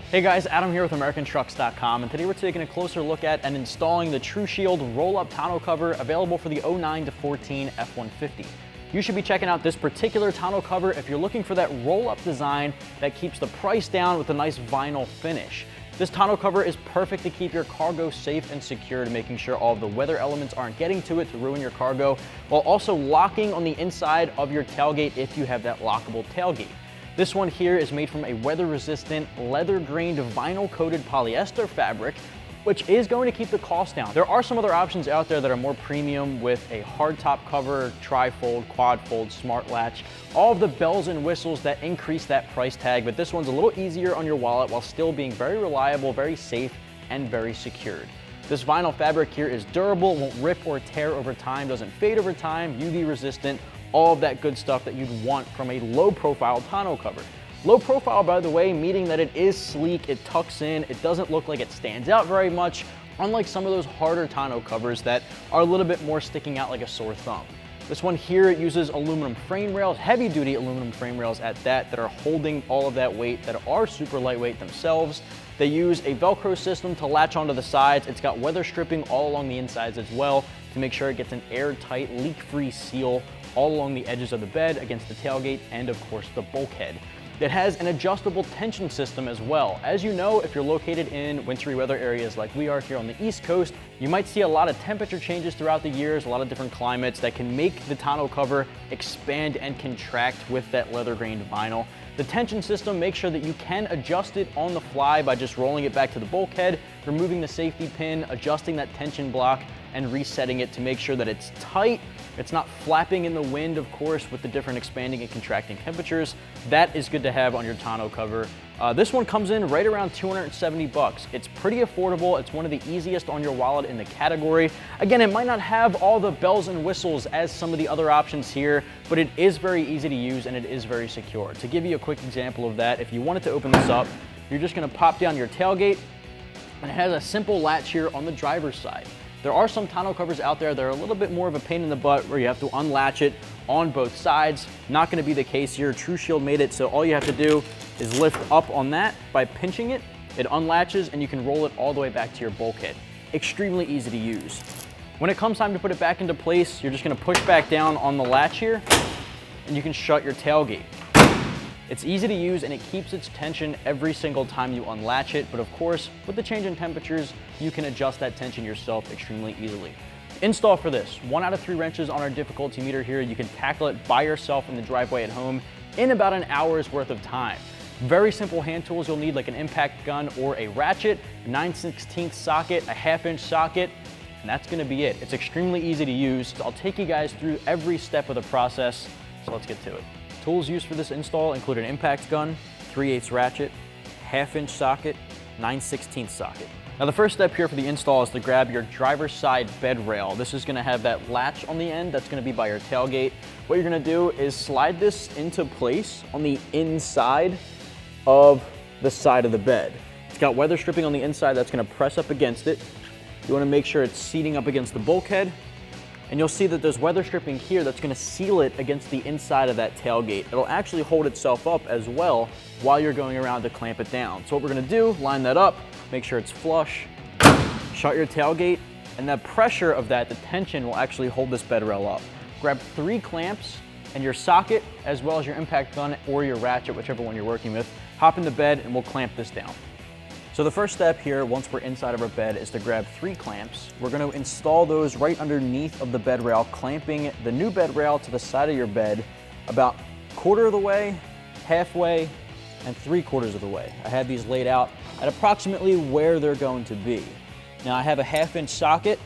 Hey guys, Adam here with AmericanTrucks.com, and today we're taking a closer look at and installing the TruShield roll-up tonneau cover available for the 09 to 14 F-150. You should be checking out this particular tonneau cover if you're looking for that roll-up design that keeps the price down with a nice vinyl finish. This tonneau cover is perfect to keep your cargo safe and secured, making sure all of the weather elements aren't getting to it to ruin your cargo, while also locking on the inside of your tailgate if you have that lockable tailgate. This one here is made from a weather-resistant, leather-grained, vinyl-coated polyester fabric, which is going to keep the cost down. There are some other options out there that are more premium with a hardtop cover, tri-fold, quad-fold, smart latch, all of the bells and whistles that increase that price tag, but this one's a little easier on your wallet while still being very reliable, very safe, and very secured. This vinyl fabric here is durable, won't rip or tear over time, doesn't fade over time, UV resistant, all of that good stuff that you'd want from a low profile tonneau cover. Low profile, by the way, meaning that it is sleek, it tucks in, it doesn't look like it stands out very much, unlike some of those harder tonneau covers that are a little bit more sticking out like a sore thumb. This one here uses aluminum frame rails, heavy duty aluminum frame rails at that are holding all of that weight, that are super lightweight themselves. They use a Velcro system to latch onto the sides. It's got weather stripping all along the insides as well to make sure it gets an airtight, leak-free seal all along the edges of the bed, against the tailgate, and of course the bulkhead. It has an adjustable tension system as well. As you know, if you're located in wintry weather areas like we are here on the East Coast, you might see a lot of temperature changes throughout the years, a lot of different climates that can make the tonneau cover expand and contract with that leather-grained vinyl. The tension system makes sure that you can adjust it on the fly by just rolling it back to the bulkhead, removing the safety pin, adjusting that tension block, and resetting it to make sure that it's tight. It's not flapping in the wind, of course, with the different expanding and contracting temperatures. That is good to have on your tonneau cover. This one comes in right around 270 bucks. It's pretty affordable. It's one of the easiest on your wallet in the category. Again, it might not have all the bells and whistles as some of the other options here, but it is very easy to use and it is very secure. To give you a quick example of that, if you wanted to open this up, you're just gonna pop down your tailgate, and it has a simple latch here on the driver's side. There are some tonneau covers out there that are a little bit more of a pain in the butt where you have to unlatch it on both sides. Not gonna be the case here. TruShield made it so all you have to do is lift up on that by pinching it. It unlatches and you can roll it all the way back to your bulkhead. Extremely easy to use. When it comes time to put it back into place, you're just gonna push back down on the latch here and you can shut your tailgate. It's easy to use and it keeps its tension every single time you unlatch it, but of course, with the change in temperatures, you can adjust that tension yourself extremely easily. Install for this, 1 out of 3 wrenches on our difficulty meter here. You can tackle it by yourself in the driveway at home in about an hour's worth of time. Very simple hand tools you'll need, like an impact gun or a ratchet, a 9/16 socket, a 1/2-inch socket, and that's gonna be it. It's extremely easy to use. I'll take you guys through every step of the process, so let's get to it. Tools used for this install include an impact gun, 3/8 ratchet, 1/2-inch socket, 9/16 socket. Now the first step here for the install is to grab your driver's side bed rail. This is gonna have that latch on the end that's gonna be by your tailgate. What you're gonna do is slide this into place on the inside of the side of the bed. It's got weather stripping on the inside that's gonna press up against it. You wanna make sure it's seating up against the bulkhead. And you'll see that there's weather stripping here that's gonna seal it against the inside of that tailgate. It'll actually hold itself up as well while you're going around to clamp it down. So what we're gonna do, line that up, make sure it's flush, shut your tailgate, and the pressure of that, the tension, will actually hold this bed rail up. Grab 3 clamps and your socket, as well as your impact gun or your ratchet, whichever one you're working with. Hop in the bed and we'll clamp this down. So the first step here, once we're inside of our bed, is to grab 3 clamps. We're gonna install those right underneath of the bed rail, clamping the new bed rail to the side of your bed about 1/4 of the way, halfway, and 3/4 of the way. I have these laid out at approximately where they're going to be. Now I have a 1/2-inch socket.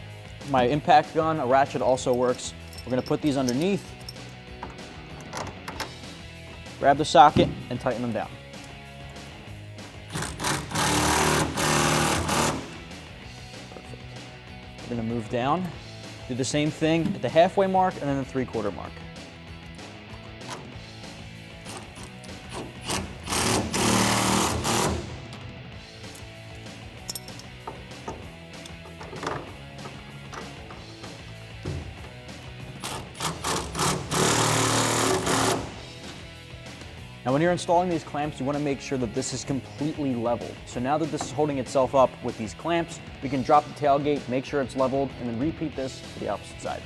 My impact gun, a ratchet also works. We're gonna put these underneath, grab the socket, and tighten them down. We're gonna move down, do the same thing at the halfway mark and then the 3/4 mark. Now Now when you're installing these clamps, you want to make sure that this is completely leveled. So now that this is holding itself up with these clamps, we can drop the tailgate, make sure it's leveled, and then repeat this to the opposite side.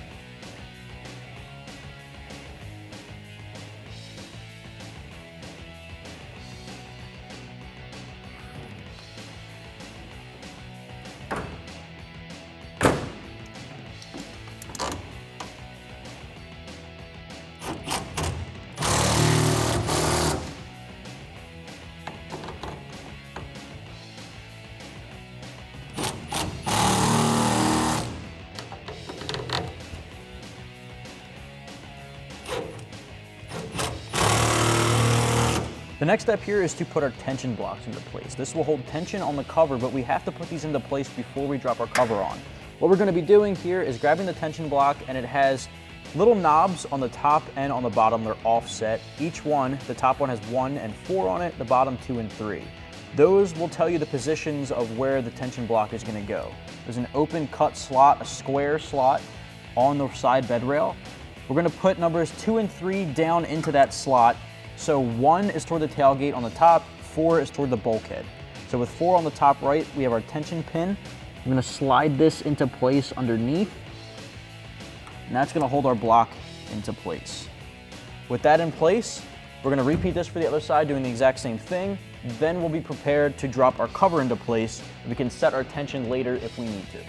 The next step here is to put our tension blocks into place. This will hold tension on the cover, but we have to put these into place before we drop our cover on. What we're going to be doing here is grabbing the tension block, and it has little knobs on the top and on the bottom. They're offset. Each one, the top one has 1 and 4 on it, the bottom 2 and 3. Those will tell you the positions of where the tension block is going to go. There's an open cut slot, a square slot on the side bed rail. We're going to put numbers 2 and 3 down into that slot. So 1 is toward the tailgate on the top, 4 is toward the bulkhead. So with 4 on the top right, we have our tension pin. I'm going to slide this into place underneath, and that's going to hold our block into place. With that in place, we're going to repeat this for the other side, doing the exact same thing. Then we'll be prepared to drop our cover into place. We can set our tension later if we need to.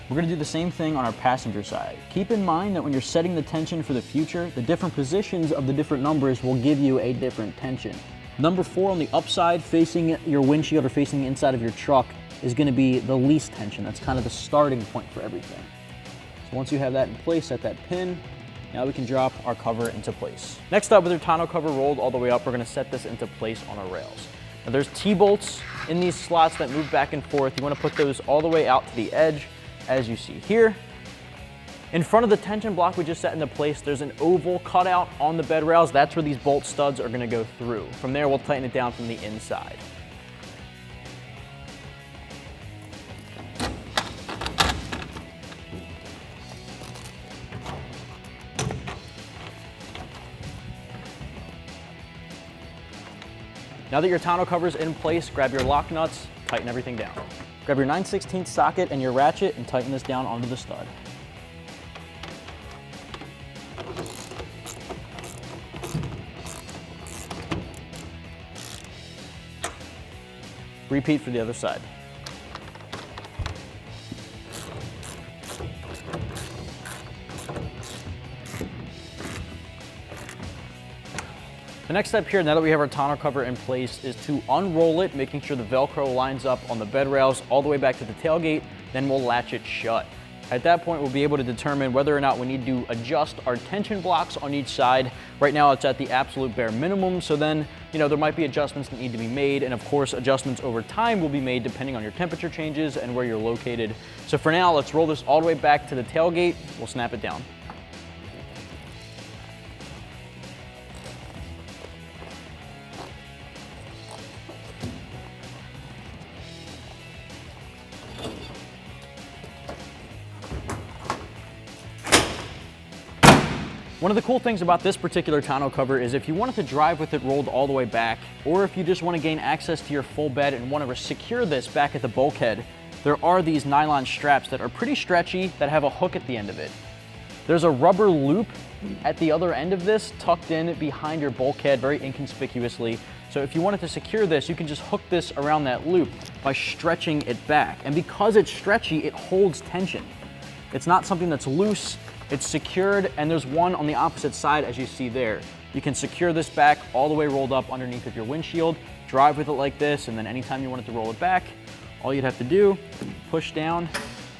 We're going to do the same thing on our passenger side. Keep in mind that when you're setting the tension for the future, the different positions of the different numbers will give you a different tension. Number 4 on the upside, facing your windshield or facing the inside of your truck, is going to be the least tension. That's kind of the starting point for everything. So once you have that in place, set that pin. Now we can drop our cover into place. Next up, with your tonneau cover rolled all the way up, we're going to set this into place on our rails. Now there's T-bolts in these slots that move back and forth. You want to put those all the way out to the edge, as you see here. In front of the tension block we just set into place, there's an oval cutout on the bed rails. That's where these bolt studs are going to go through. From there, we'll tighten it down from the inside. Now that your tonneau cover is in place, grab your lock nuts, tighten everything down. Grab your 9/16 socket and your ratchet and tighten this down onto the stud. Repeat for the other side. The next step here, now that we have our tonneau cover in place, is to unroll it, making sure the Velcro lines up on the bed rails all the way back to the tailgate. Then we'll latch it shut. At that point, we'll be able to determine whether or not we need to adjust our tension blocks on each side. Right now, it's at the absolute bare minimum, so then, there might be adjustments that need to be made, and of course, adjustments over time will be made depending on your temperature changes and where you're located. So for now, let's roll this all the way back to the tailgate. We'll snap it down. One of the cool things about this particular tonneau cover is if you wanted to drive with it rolled all the way back, or if you just want to gain access to your full bed and want to secure this back at the bulkhead, there are these nylon straps that are pretty stretchy that have a hook at the end of it. There's a rubber loop at the other end of this tucked in behind your bulkhead very inconspicuously. So if you wanted to secure this, you can just hook this around that loop by stretching it back. And because it's stretchy, it holds tension. It's not something that's loose. It's secured, and there's one on the opposite side as you see there. You can secure this back all the way rolled up underneath of your windshield, drive with it like this, and then anytime you wanted to roll it back, all you'd have to do, push down,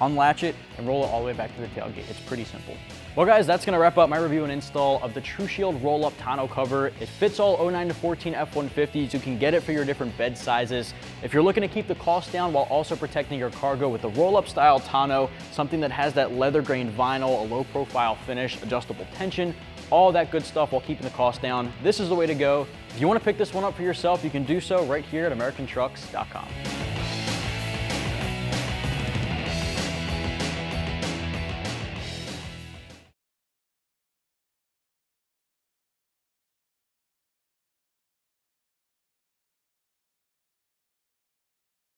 unlatch it, and roll it all the way back to the tailgate. It's pretty simple. Well guys, that's gonna wrap up my review and install of the TruShield roll-up tonneau cover. It fits all 09 to 14 F-150s. You can get it for your different bed sizes. If you're looking to keep the cost down while also protecting your cargo with the roll-up style tonneau, something that has that leather grain vinyl, a low profile finish, adjustable tension, all that good stuff while keeping the cost down, this is the way to go. If you wanna pick this one up for yourself, you can do so right here at AmericanTrucks.com.